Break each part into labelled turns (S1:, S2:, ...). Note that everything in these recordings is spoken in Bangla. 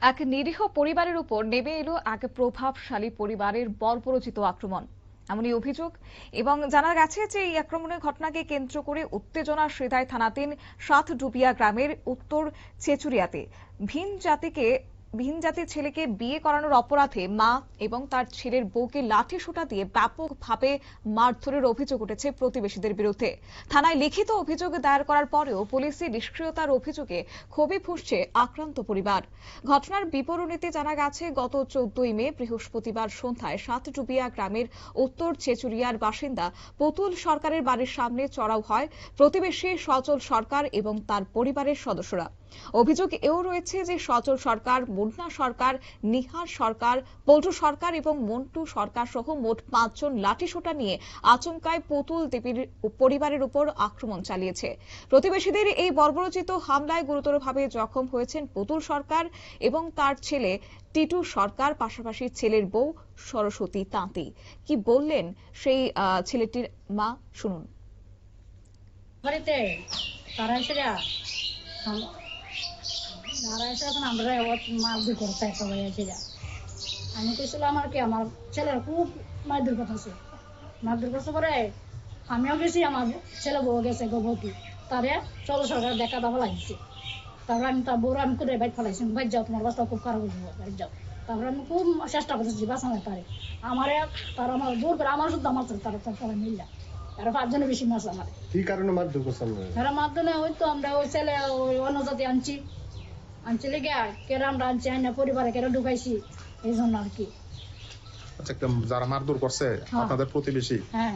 S1: এক নিরীহ পরিবারের উপর নেমে এলো এক প্রভাবশালী পরিবারের বর্বরোচিত আক্রমণ। এমনই অভিযোগ এবং জানা গেছে যে এই আক্রমণের ঘটনাকে কেন্দ্র করে উত্তেজনা সিধাই থানাধীন সাতডুবিয়া গ্রামের উত্তর চেচুরিয়াতে ভিন জাতির ছেলেকে বিয়ে করানোর অপরাধে মা এবং তার ছেলের বউকে লাঠিসোঁটা দিয়ে ব্যাপকভাবে মারধরের অভিযোগ উঠেছে প্রতিবেশীদের বিরুদ্ধে। থানায় লিখিত অভিযোগ দায়ের করার পরেও পুলিশি নিষ্ক্রিয়তার অভিযোগে ক্ষোভে ফুঁসছে আক্রান্ত পরিবার। ঘটনার বিবরণীতে জানা গেছে গত 14 মে বৃহস্পতিবার সন্ধ্যায় সাতডুবিয়া গ্রামের উত্তর চেচুরিয়ার বাসিন্দা পুতুল সরকারের বাড়ির সামনে চড়াও হয় প্রতিবেশী সচল সরকার এবং তার পরিবারের সদস্যরা। অভিযোগ এও রয়েছে যে সচল সরকার, মুন্না সরকার, নিহার সরকার, পল্টু সরকার এবং মন্টু সরকার সহ মোট 5 জন লাঠিসোঁটা নিয়ে আচমকায় পুতুল দেবীর পরিবারের উপর আক্রমণ চালিয়েছে। প্রতিবেশীদের এই বর্বরোচিত হামলায় গুরুতরভাবে জখম হয়েছেন পুতুল সরকার এবং তার ছেলে টিটু সরকার, পাশাপাশি ছেলের বউ সরস্বতী তাঁতি। কি বললেন সেই ছেলেটির মা, শুনুন।
S2: বাড়িতে তারা এসে এখন আমরা মারধর করতে সবাই এসে আমি কইছিলাম আর কি আমার ছেলের খুব মারধর করতেছে। মারধর করতে পরে আমিও গেছি, আমার ছেলে বউ গেছে গর্ভবতী, তারে চলো সরকার দেখা দাবা লাগছে। তারপরে আমি তার বউরা আমি করে বাইক ফেলাইছি, বাইক যাও তোমার বাচ্চা খুব খারাপ হয়ে যাবো, বাইক যাও। তারপরে আমি খুব চেষ্টা করতেছি বাঁচানোর তারে, আমারে তারা আমার জোর করে আমার শুদ্ধ আমার তারা তারা মিললা তারা 5 জনের বেশি মাছ আমার।
S3: কি কারণে মারধর করছেন?
S2: তারা মাধ্যমে হয়তো আমরা ওই ছেলে ওই অন্য জাতি আনছি লেগে কেরা আমরা আনছি আইনা পরিবারে কেরা ঢুকাইছি এই জন্য আর কি।
S4: আচ্ছা, যারা মারধর করছে আপনাদের প্রতিবেশী,
S2: হ্যাঁ,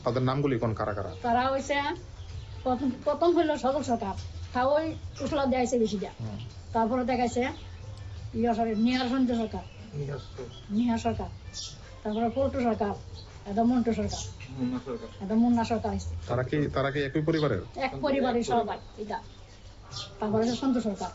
S4: তাদের নামগুলি কোন কারা কারা?
S2: তারা হইছে প্রথম হইলো সদর সরকার, তা ওই কুশলা দেয়াইছে বেশি দেয়া। তারপরে দেখাইছে নিহার সঞ্জয় সরকার, নিহার সরকার, তারপরে পল্টু সরকার, এটা মন্টু সরকার, এটা মুন্না সরকার।
S4: তারা কি একই পরিবারের?
S2: এক পরিবারের সবাই এটা। তারপরে সন্তোষ সরকার।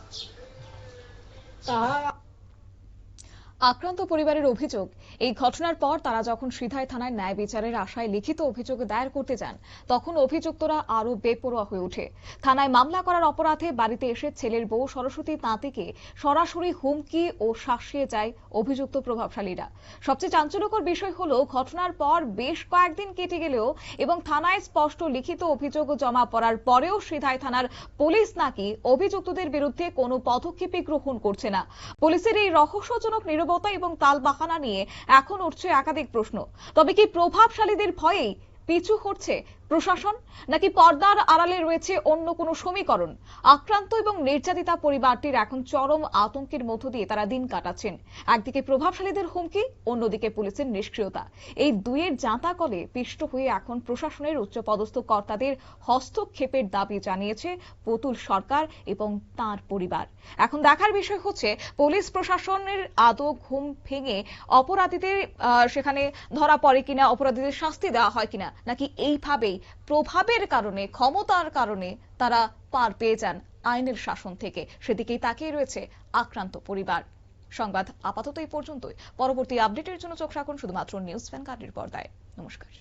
S1: আক্রান্ত পরিবারের অভিযোগ, এই ঘটনার পর তারা যখন সিধাই থানায় ন্যায় বিচারের আশায় লিখিত অভিযোগ দায়ের করতে যান, তখন অভিযুক্তরা আরো বেপরোয়া হয়ে ওঠে। থানায় মামলা করার অপরাধে বাড়িতে এসে ছেলের বউ সরস্বতী তাঁতিকে সরাসরি হুমকি ও শাসিয়ে যায় অভিযুক্ত প্রভাবশালীরা। সবচেয়ে চাঞ্চল্যকর বিষয় হলো, ঘটনার পর বেশ কয়েকদিন কেটে গেলেও এবং থানায় স্পষ্ট লিখিত অভিযোগ জমা পড়ার পরেও সিধাই থানার পুলিশ নাকি অভিযুক্তদের বিরুদ্ধে কোনো পদক্ষেপই গ্রহণ করছে না। পুলিশের এই রহস্যজনক নীরবতা এবং তালবাহানা নিয়ে এখন উঠছে একাধিক প্রশ্ন। তবে কি প্রভাবশালীদের ভয়েই পিছু হটছে প্রশাসন, নাকি পর্দার আড়ালে রয়েছে অন্য কোনো সমীকরণ? আক্রান্ত এবং নির্যাতিতা পরিবারটির এখন চরম আতঙ্কের মধ্য দিয়ে তারা দিন কাটাচ্ছেন। একদিকে প্রভাবশালীদের হুমকি, অন্যদিকে পুলিশের নিষ্ক্রিয়তা। এই দুইয়ের জাঁতাকলে পিষ্ট হয়ে এখন প্রশাসনের উচ্চপদস্থ কর্তাদের হস্তক্ষেপের দাবি জানিয়েছে পুতুল সরকার এবং তার পরিবার। এখন দেখার বিষয় হচ্ছে, পুলিশ প্রশাসনের আদৌ ঘুম ভেঙে অপরাধীদের সেখানে ধরা পড়ে কিনা, অপরাধীদের শাস্তি দেওয়া হয় কিনা, নাকি এইভাবেই প্রভাবের কারণে, ক্ষমতার কারণে তারা পার পেয়ে যান আইনের শাসন থেকে। সেদিকেই তাকিয়ে রয়েছে আক্রান্ত পরিবার। সংবাদ আপাতত এই পর্যন্তই। পরবর্তী আপডেটের জন্য চোখ রাখুন শুধুমাত্র নিউজ ভ্যানগার্ডের পর্দায়। নমস্কার।